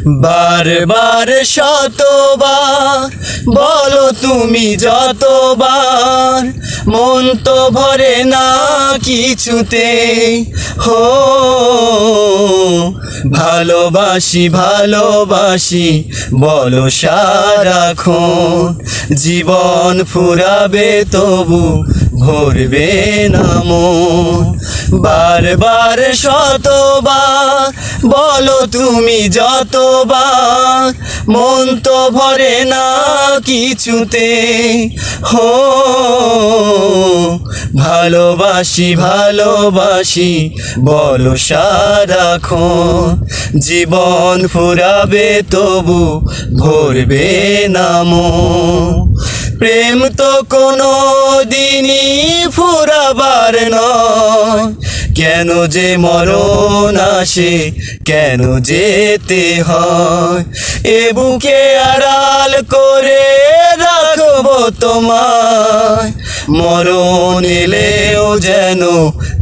বারবার শতবার বলো তুমি যতবার, মন তো ভরে না কিছুতে। হো ভালোবাসি ভালোবাসি বলো সারাক্ষণ, জীবন ফুরাবে তবু ভরবে না মন। বারবার শতবার বলো তুমি যতবার, মন তো ভরে না কিছুতে। হো ভালোবাসি ভালোবাসি বলো সারাক্ষণ, জীবন ফুরাবে তবু ভরবে না মন। প্রেম তো কোনো দিনই ফুরাবার নয়, কেন যে মরণ আসে কেন যেতে হয়। এ বুকে আড়াল করে রাখবো তোমায়, মরণ এলেও যেন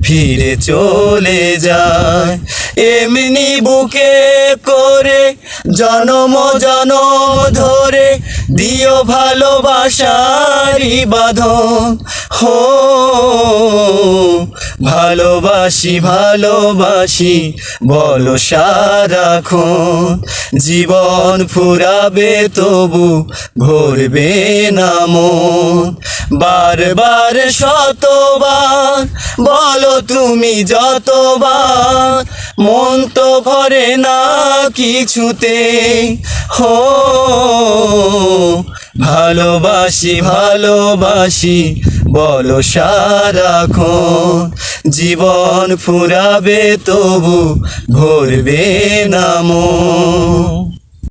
ফিরে চলে যায়। এমনি বুকে করে জনম জনম ধরে দিও ভালোবাসারি বাঁধন। হো ভালোবাসি ভালোবাসি বলো সারাক্ষণ, জীবন ফুরাবে তবু ভরবে না মন। বারবার শতবার বলো তুমি যতবার, মন তো ভরে না কিছুতে। হো ভালোবাসি ভালোবাসি বলো সারাক্ষণ, জীবন ফুরাবে তবু ভরবে না মন।